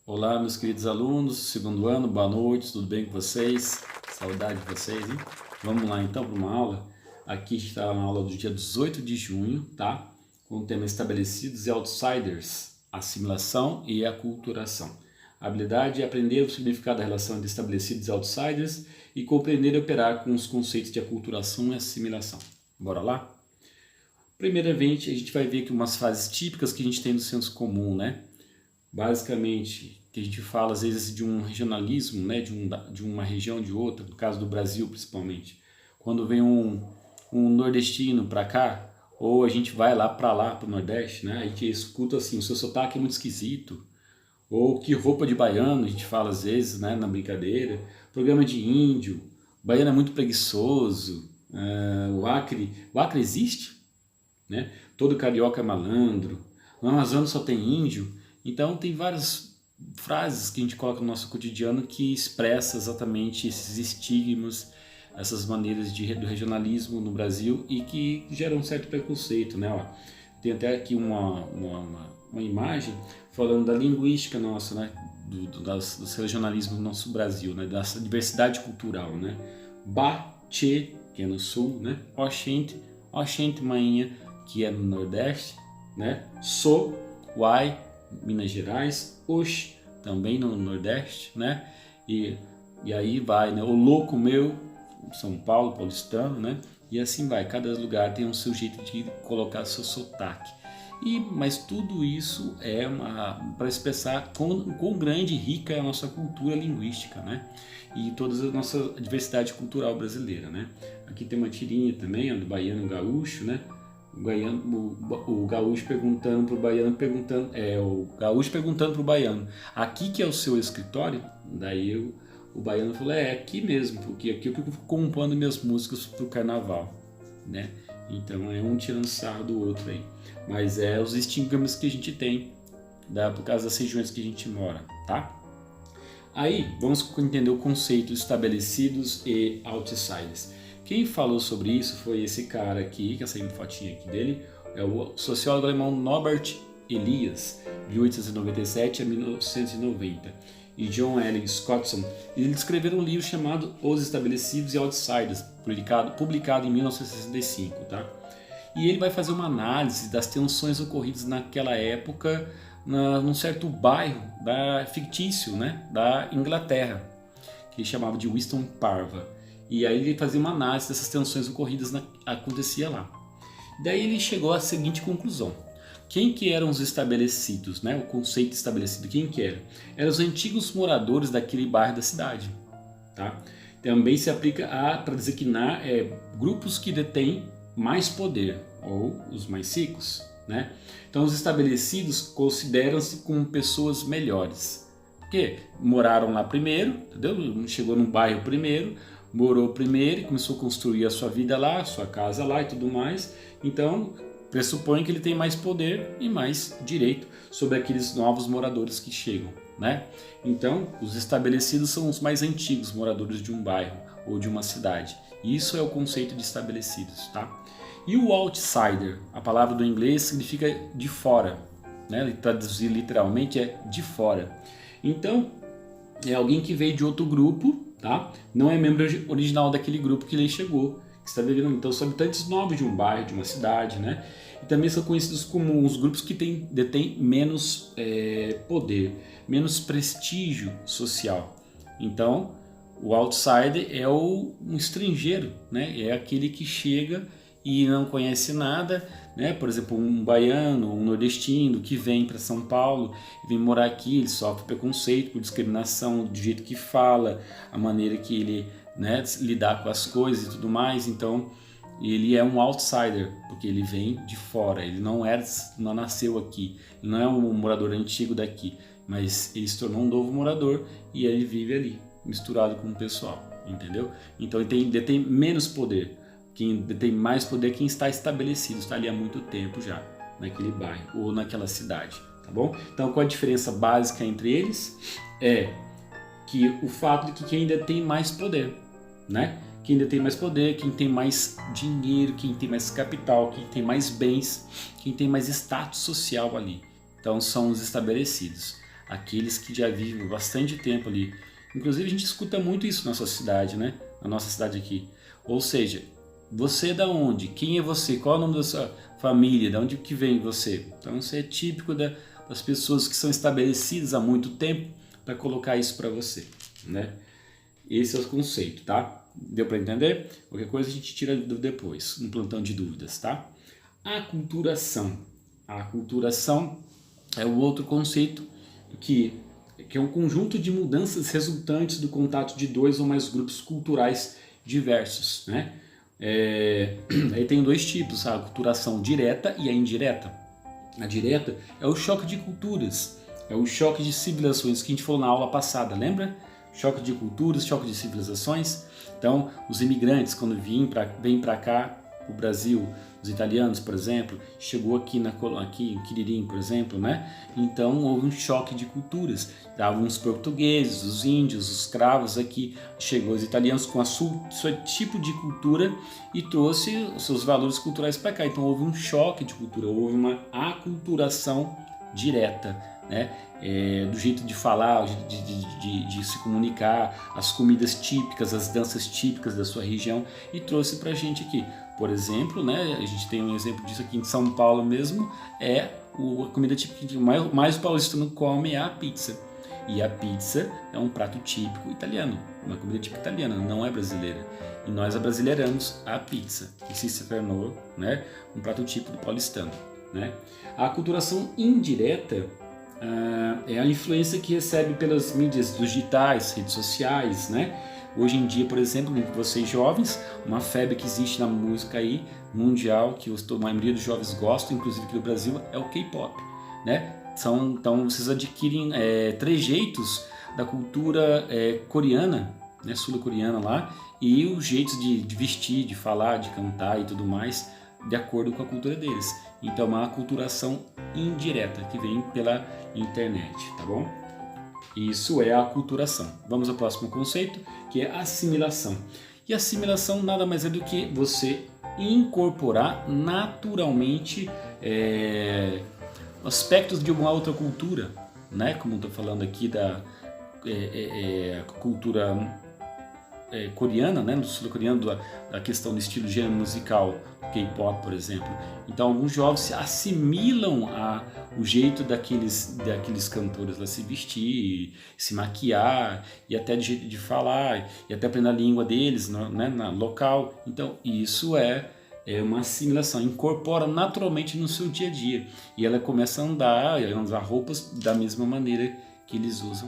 Olá, meus queridos alunos, segundo ano, boa noite, tudo bem com vocês? Saudade de vocês, hein? Vamos lá então para uma aula. Aqui está na aula do dia 18 de junho, tá? Com o tema Estabelecidos e Outsiders, Assimilação e Aculturação. A habilidade é aprender o significado da relação entre estabelecidos e outsiders e compreender e operar com os conceitos de aculturação e assimilação. Bora lá? Primeiramente, a gente vai ver aqui umas frases típicas que a gente tem no senso comum, né? Basicamente, que a gente fala às vezes de um regionalismo, né, de uma região de outra, no caso do Brasil principalmente. Quando vem um nordestino para cá, ou a gente vai lá para o Nordeste, né, a gente escuta assim, o seu sotaque é muito esquisito, ou que roupa de baiano, a gente fala às vezes, né, na brincadeira, programa de índio, baiano é muito preguiçoso, o Acre existe, né? Todo carioca é malandro, no Amazonas só tem índio. Então tem várias frases que a gente coloca no nosso cotidiano que expressa exatamente esses estigmas, essas maneiras do regionalismo no Brasil e que geram um certo preconceito, né? Ó, tem até aqui uma imagem falando da linguística nossa, né? Dos regionalismos do nosso Brasil, né? Dessa diversidade cultural, né? Ba, Che, que é no sul, né? Oxente, Oxente Mainha, que é no Nordeste, né? So, Uai, Minas Gerais, Oxe, também no Nordeste, né? E aí vai, né? O louco meu, São Paulo, paulistano, né? E assim vai, cada lugar tem um seu jeito de colocar seu sotaque. Mas tudo isso é para expressar quão grande e rica é a nossa cultura linguística, né? E toda a nossa diversidade cultural brasileira, né? Aqui tem uma tirinha também, ó, do baiano gaúcho, né? O gaúcho perguntando pro baiano, o gaúcho perguntando pro baiano, aqui que é o seu escritório? Daí o baiano falou, é aqui mesmo, porque aqui eu fico compondo minhas músicas pro carnaval, né? Então é um tirando sarro do outro aí. Mas é os estigmas que a gente tem, por causa das regiões que a gente mora, tá? Aí vamos entender o conceito estabelecidos e outsiders. Quem falou sobre isso foi esse cara aqui, que essa fotinha aqui dele, é o sociólogo alemão Norbert Elias, de 1897 a 1990. E John L. Scottson, eles escreveram um livro chamado Os Estabelecidos e Outsiders, publicado em 1965, tá? E ele vai fazer uma análise das tensões ocorridas naquela época num certo bairro fictício, né, da Inglaterra, que ele chamava de Winston Parva. E aí ele fazia uma análise dessas tensões ocorridas acontecia lá. Daí ele chegou à seguinte conclusão. Quem que eram os estabelecidos, né? O conceito estabelecido, quem que era? Eram os antigos moradores daquele bairro da cidade, tá? Também se aplica para designar grupos que detêm mais poder, ou os mais ricos, né? Então os estabelecidos consideram-se como pessoas melhores. Porque moraram lá primeiro, entendeu? Chegou no bairro primeiro, morou primeiro e começou a construir a sua vida lá, a sua casa lá e tudo mais. Então, pressupõe que ele tem mais poder e mais direito sobre aqueles novos moradores que chegam, né? Então, os estabelecidos são os mais antigos moradores de um bairro ou de uma cidade. Isso é o conceito de estabelecidos, tá? E o outsider, a palavra do inglês significa de fora, né? Traduzir literalmente é de fora. Então, é alguém que veio de outro grupo, tá? Não é membro original daquele grupo que ele chegou, que está vivendo. Então são habitantes novos de um bairro, de uma cidade, né? E também são conhecidos como os grupos que detêm menos poder, menos prestígio social. Então o outsider é um estrangeiro, né? É aquele que chega e não conhece nada, né? Por exemplo, um baiano, um nordestino que vem para São Paulo e vem morar aqui, ele sofre preconceito por discriminação do jeito que fala, a maneira que ele, né, lidar com as coisas e tudo mais. Então ele é um outsider porque ele vem de fora, ele não nasceu aqui, ele não é um morador antigo daqui, mas ele se tornou um novo morador e ele vive ali misturado com o pessoal, entendeu? Então ele detém menos poder. Quem tem mais poder é quem está estabelecido, está ali há muito tempo já, naquele bairro ou naquela cidade, tá bom? Então, qual a diferença básica entre eles? É que o fato de que quem ainda tem mais poder, né? Quem ainda tem mais poder, quem tem mais dinheiro, quem tem mais capital, quem tem mais bens, quem tem mais status social ali. Então, são os estabelecidos. aqueles que já vivem bastante tempo ali. Inclusive a gente escuta muito isso na nossa cidade, né? Na nossa cidade aqui. Ou seja, você é da onde? Quem é você? Qual é o nome da sua família? De onde que vem você? Então isso é típico das pessoas que são estabelecidas há muito tempo para colocar isso para você, né? Esse é o conceito, tá? Deu para entender? Qualquer coisa a gente tira depois, no plantão de dúvidas, tá? Aculturação. A aculturação é o outro conceito que é um conjunto de mudanças resultantes do contato de dois ou mais grupos culturais diversos, né? Aí tem dois tipos, a aculturação direta e a indireta. A direta é o choque de culturas, é o choque de civilizações que a gente falou na aula passada, lembra? Choque de culturas, choque de civilizações. Então, os imigrantes, quando vêm para cá, o Brasil, os italianos, por exemplo, chegou aqui em Quiririm, por exemplo, né? Então houve um choque de culturas. Estavam os portugueses, os índios, os escravos aqui, chegou os italianos com seu tipo de cultura e trouxe os seus valores culturais para cá. Então houve um choque de cultura, houve uma aculturação direta, né? Do jeito de falar, de se comunicar, as comidas típicas, as danças típicas da sua região, e trouxe para a gente aqui. Por exemplo, né, a gente tem um exemplo disso aqui em São Paulo mesmo, a comida típica que mais o paulistano come é a pizza. E a pizza é um prato típico italiano, uma comida típica italiana, não é brasileira. E nós abrasileiramos a pizza, que se tornou, né, um prato típico do paulistano, né? A aculturação indireta é a influência que recebe pelas mídias digitais, redes sociais, né? Hoje em dia, por exemplo, entre vocês jovens, uma febre que existe na música aí, mundial, que a maioria dos jovens gostam, inclusive aqui no Brasil, é o K-pop, né? Então vocês adquirem trejeitos da cultura coreana, né, sul-coreana lá, e os jeitos de vestir, de falar, de cantar e tudo mais, de acordo com a cultura deles. Então é uma aculturação indireta que vem pela internet, tá bom? Isso é a aculturação. Vamos ao próximo conceito, que é assimilação. E assimilação nada mais é do que você incorporar naturalmente aspectos de uma outra cultura, né? Como estou falando aqui da cultura coreana, né? No sul-coreano, da questão do estilo gênero musical, K-pop, por exemplo. Então, alguns jovens se assimilam o jeito daqueles cantores lá se vestir, se maquiar, e até de jeito de falar, e até aprender a língua deles, né? Local. Então, isso é uma assimilação, incorpora naturalmente no seu dia a dia. E ela começa a andar roupas da mesma maneira que eles usam.